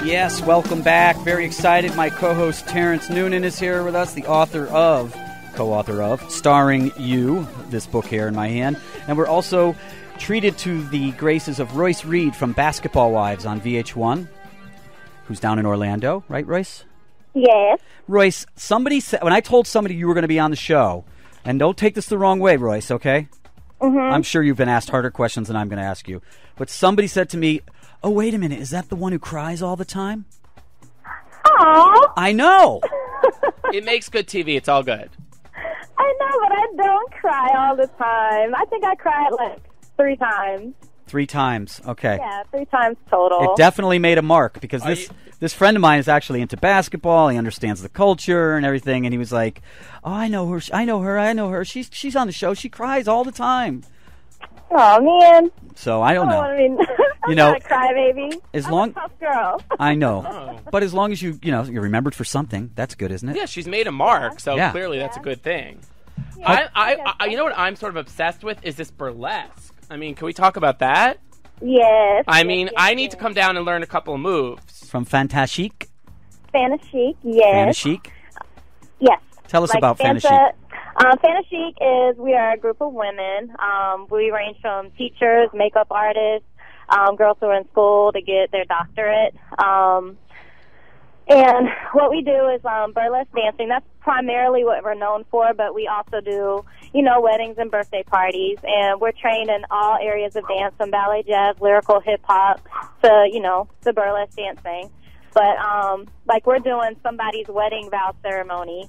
Yes, welcome back. Very excited. My co-host Terrence Noonan is here with us, the co-author of Starring You, this book here in my hand. And we're also treated to the graces of Royce Reed from Basketball Wives on VH1, who's down in Orlando. Right, Royce? Yes. Royce, somebody said, when I told somebody you were going to be on the show, and don't take this the wrong way, Royce, okay? Mm-hmm. I'm sure you've been asked harder questions than I'm going to ask you. But somebody said to me, oh, wait a minute, is that the one who cries all the time? Aww. I know. It makes good TV. It's all good. I know, but I don't cry all the time. I think I cried like 3 times. 3 times, okay. Yeah, 3 times total. It definitely made a mark because this friend of mine is actually into basketball. He understands the culture and everything, and he was like, oh, I know her. She's on the show. She cries all the time. Oh, man. So I don't know. I mean, I'm not a crybaby. I'm a tough girl. I know. But as long as you're remembered for something, that's good, isn't it? Yeah, she's made a mark, so clearly that's a good thing. Yeah, I you know what I'm sort of obsessed with is this burlesque. I mean, can we talk about that? Yes. I mean, I need to come down and learn a couple of moves. From Fantastique? Fantastique, yes. Fantastique? Yes. Tell us about Fantastique. Fantastique is, we are a group of women. We range from teachers, makeup artists, girls who are in school to get their doctorate. And what we do is burlesque dancing. That's primarily what we're known for, but we also do, weddings and birthday parties. And we're trained in all areas of dance, from ballet, jazz, lyrical, hip-hop, to, the burlesque dancing. But, we're doing somebody's wedding vow ceremony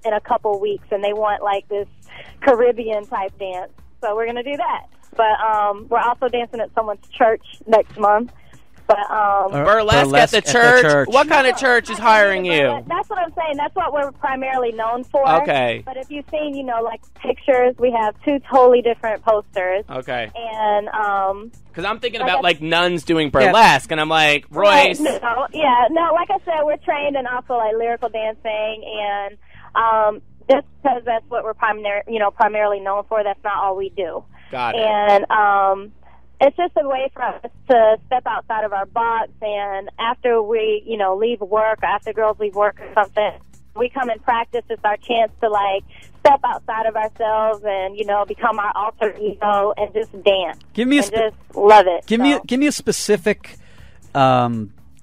in a couple weeks, and they want, this Caribbean-type dance. So we're going to do that. But we're also dancing at someone's church next month. But burlesque at the church? What kind of church is hiring you? That's what I'm saying. That's what we're primarily known for. Okay. But if you've seen, pictures, we have 2 totally different posters. Okay. And because I'm thinking about nuns doing burlesque, and I'm like, Royce. No, like I said, we're trained in also lyrical dancing, and just because that's what we're primarily known for. That's not all we do. Got it. And it's just a way for us to step outside of our box, and after we, leave work, or after girls leave work or something, we come and practice. It's our chance to, step outside of ourselves and, become our alter ego and just dance. Just love it. Give me a specific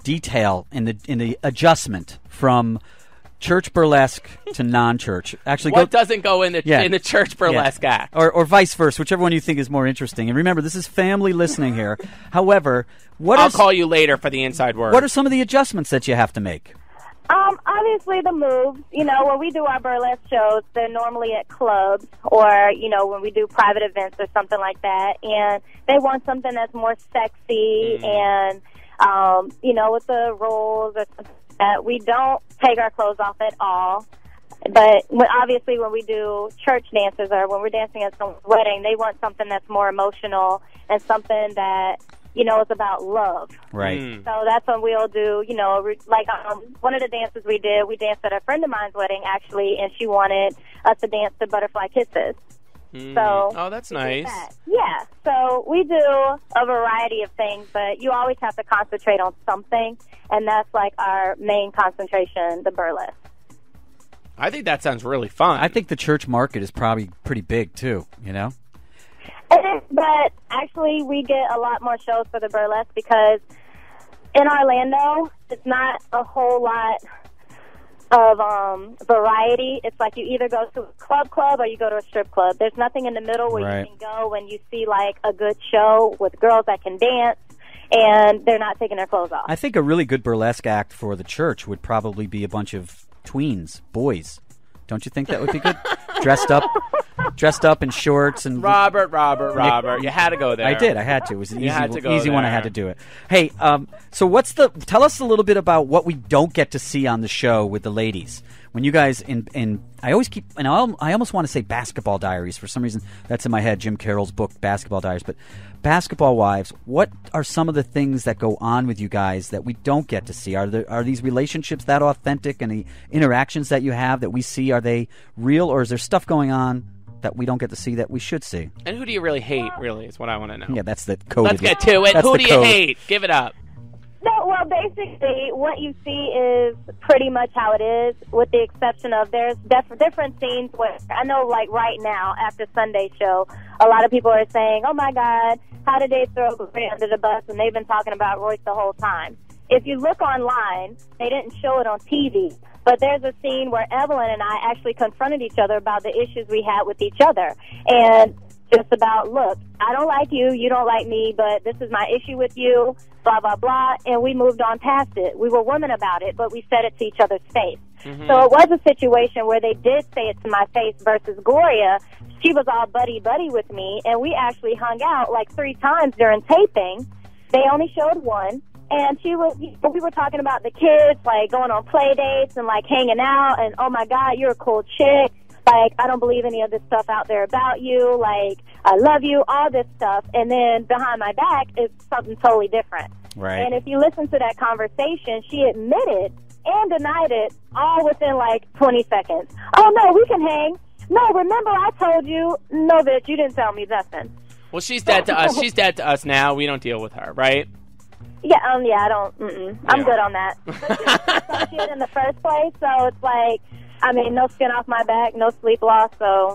detail in the adjustment from church burlesque to non-church. Actually, what doesn't go in the church burlesque act, or vice versa, whichever one you think is more interesting. And remember, this is family listening here. However, I'll call you later for the inside word. What are some of the adjustments that you have to make? Obviously the moves. When we do our burlesque shows, they're normally at clubs or when we do private events or something like that, and they want something that's more sexy and with the rolls or something. We don't take our clothes off at all, but obviously when we do church dances or when we're dancing at someone's wedding, they want something that's more emotional and something that, is about love. Right. So that's when we'll do, one of the dances we danced at a friend of mine's wedding, actually, and she wanted us to dance to Butterfly Kisses. So that's nice. Yeah, so we do a variety of things, but you always have to concentrate on something, and that's our main concentration, the burlesque. I think that sounds really fun. I think the church market is probably pretty big too, It is, but actually we get a lot more shows for the burlesque because in Orlando, it's not a whole lot of variety. It's you either go to a club or you go to a strip club. There's nothing in the middle where you can go when you see a good show with girls that can dance and they're not taking their clothes off. I think a really good burlesque act for the church would probably be a bunch of tweens, boys. Don't you think that would be good? Dressed up in shorts and Robert, you had to go there. I did. I had to. It was an easy one. I had to do it. Hey, so tell us a little bit about what we don't get to see on the show with the ladies. When you guys I almost want to say Basketball Diaries. For some reason, that's in my head. Jim Carroll's book, Basketball Diaries. But Basketball Wives, what are some of the things that go on with you guys that we don't get to see? Are these relationships that authentic, and the interactions that you have that we see, are they real, or is there stuff going on that we don't get to see that we should see? And who do you really hate, really, is what I want to know. Yeah, that's the code. Let's get to it. Who do you hate? Give it up. No, Well, basically, what you see is pretty much how it is, with the exception of there's different scenes where I know, like right now, after Sunday's show, a lot of people are saying, oh, my God, how did they throw Gloria under the bus? And they've been talking about Royce the whole time. If you look online, they didn't show it on TV, but there's a scene where Evelyn and I actually confronted each other about the issues we had with each other. And just about, look, I don't like you, you don't like me, but this is my issue with you, blah, blah, blah, and we moved on past it. We were women about it, but we said it to each other's face. Mm-hmm. So it was a situation where they did say it to my face versus Gloria. She was all buddy-buddy with me, and we actually hung out like 3 times during taping. They only showed one, and we were talking about the kids, like going on play dates and like hanging out, and oh my God, you're a cool chick. Like, I don't believe any of this stuff out there about you. Like, I love you, all this stuff. And then behind my back is something totally different. Right. And if you listen to that conversation, she admitted and denied it all within, like, 20 seconds. Oh, no, we can hang. No, remember I told you. No, bitch, you didn't tell me nothing. Well, she's dead to us. She's dead to us now. We don't deal with her, right? Yeah, I don't. I'm good on that. But she was an associate in the first place, so it's like, I mean, no skin off my back, no sleep loss, so